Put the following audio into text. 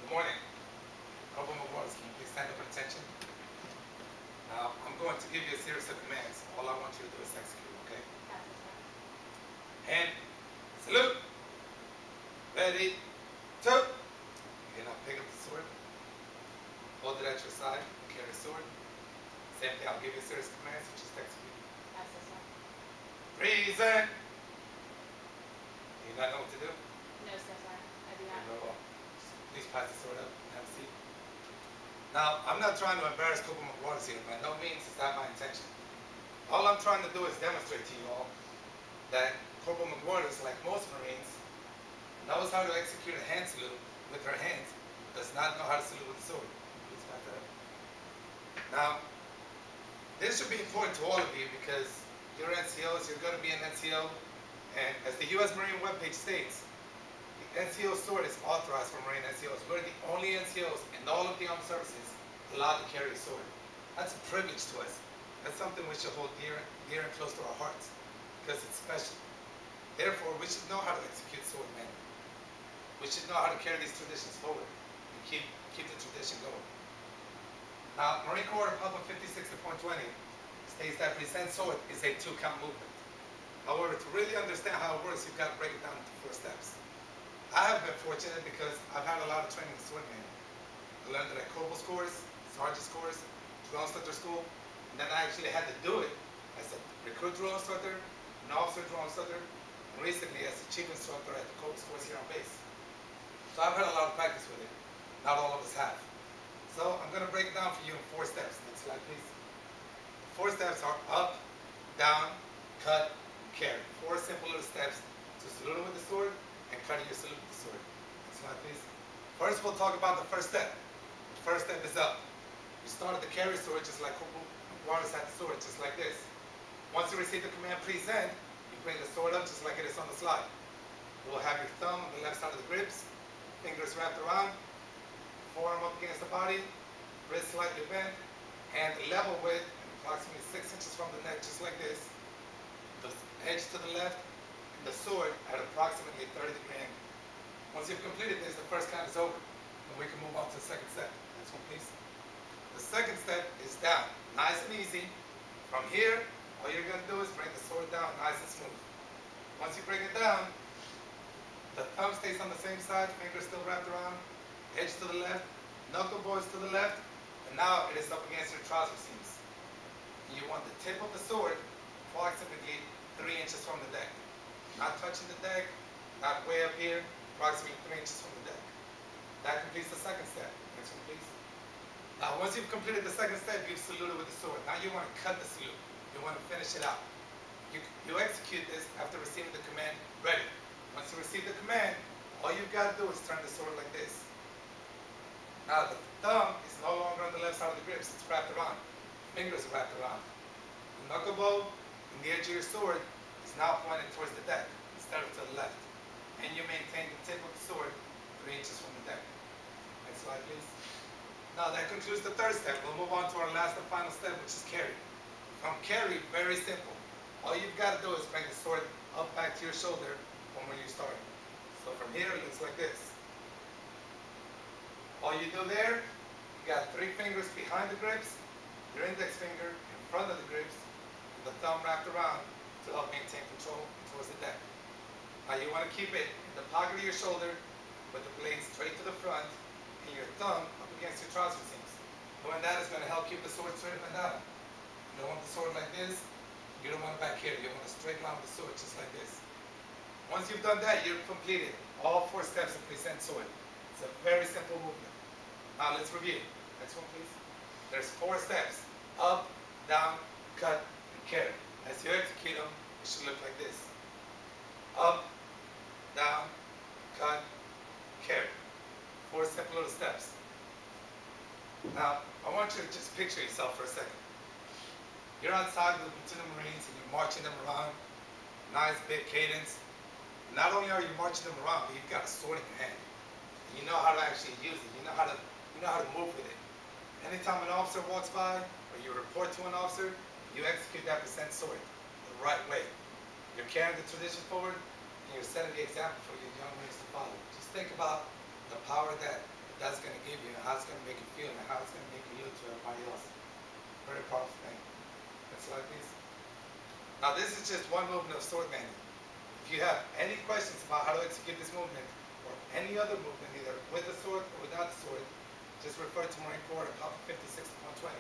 Good morning. Corporal McWaters, can you please stand up at attention? Now, I'm going to give you a series of commands. All I want you to do is execute, okay? And salute. Ready, two. Okay, now pick up the sword. Hold it at your side. Carry the sword. Same thing, I'll give you a series of commands. You just execute. Present. Do you not know what to do? No, sir. I do not. Very well. Please pass the sword up and have a seat. Now, I'm not trying to embarrass Corporal McWaters here. By no means is that my intention. All I'm trying to do is demonstrate to you all that Corporal McWaters, like most Marines, knows how to execute a hand salute with her hands, does not know how to salute with the sword. Please back that up. Now, this should be important to all of you because you're NCOs, you're going to be an NCO, and as the U.S. Marine webpage states, the NCO sword is authorized for Marine NCOs. We're the only NCOs in all of the armed services allowed to carry a sword. That's a privilege to us. That's something we should hold dear and close to our hearts because it's special. Therefore, we should know how to execute sword manually. We should know how to carry these traditions forward and keep the tradition going. Now, Marine Corps Public 56.20 states that present sword is a 2-count movement. However, to really understand how it works, you've got to break it down into 4 steps. I have been fortunate because I've had a lot of training in sword manual. I learned it at corporal's course, sergeant's course, drill instructor school, and then I actually had to do it as a recruit drill instructor, an officer drill instructor, and recently as a chief instructor at the corporal's course here on base. So I've had a lot of practice with it. Not all of us have. So I'm going to break it down for you in 4 steps. Next slide, please. The 4 steps are up, down, cut, and carry. 4 simple little steps to salute with the sword and cutting your salute with the sword. Next slide, please. First, we'll talk about the first step. The first step is up. You start at the carry sword just like Corporal McWaters had the sword, just like this. Once you receive the command present, you bring the sword up just like it is on the slide. You will have your thumb on the left side of the grips, fingers wrapped around, forearm up against the body, wrist slightly bent, hand level with approximately 6 inches from the neck, just like this. The edge to the left, and the sword at approximately 30-degree angle. Once you've completed this, the first count is over, and we can move on to the second step. Next one, please. The second step is down, nice and easy. From here, all you're going to do is bring the sword down nice and smooth. Once you bring it down, the thumb stays on the same side, fingers still wrapped around, edge to the left, knuckle boys to the left, and now it is up against your trouser seams. And you want the tip of the sword approximately 3 inches from the deck. Not touching the deck, not way up here, approximately 3 inches from the deck. That completes the second step. Next one, please. Now, once you've completed the second step, you've saluted with the sword. Now you want to cut the salute. You want to finish it out. You execute this after receiving the command, ready. Once you receive the command, all you've got to do is turn the sword like this. Now, the thumb is no longer on the left side of the grips. It's wrapped around. Fingers are wrapped around. The knuckle bow and the edge of your sword is now pointed towards the deck instead of to the left. And you maintain the tip of the sword 3 inches from the deck. Next slide, please. Now, that concludes the third step. We'll move on to our last and final step, which is carry. From carry, very simple. All you've got to do is bring the sword up back to your shoulder from where you started. So from here, it looks like this. All you do there, you got 3 fingers behind the grips, your index finger in front of the grips, and the thumb wrapped around to help maintain control towards the deck. Now you want to keep it in the pocket of your shoulder with the blade straight to the front and your thumb up against your trouser seams. Doing that is going to help keep the sword straight up and down. You don't want the sword like this. You don't want it back here. You want a straight line with the sword just like this. Once you've done that, you've completed all 4 steps of present sword. It's a very simple movement. Now let's review. Next one, please. There's 4 steps. Up, down, cut, and carry. As you execute them, it should look like this. Up, down, cut, carry. 4 simple little steps. Now, I want you to just picture yourself for a second. You're outside with the platoon of Marines and you're marching them around. Nice big cadence. Not only are you marching them around, but you've got a sword in your hand. You know how to actually use it. You know how to move with it. Anytime an officer walks by or you report to an officer, you execute that present sword the right way. You're carrying the tradition forward and you're setting the example for your young Marines to follow. Just think about the power that the that's going to give you, how it's going to make you feel, and how it's going to make you look to everybody else. Very powerful thing. Next slide, please. Now, this is just one movement of sword bending. If you have any questions about how to execute this movement, or any other movement, either with the sword or without the sword, just refer to Marine Corps and Papa 56 to 120.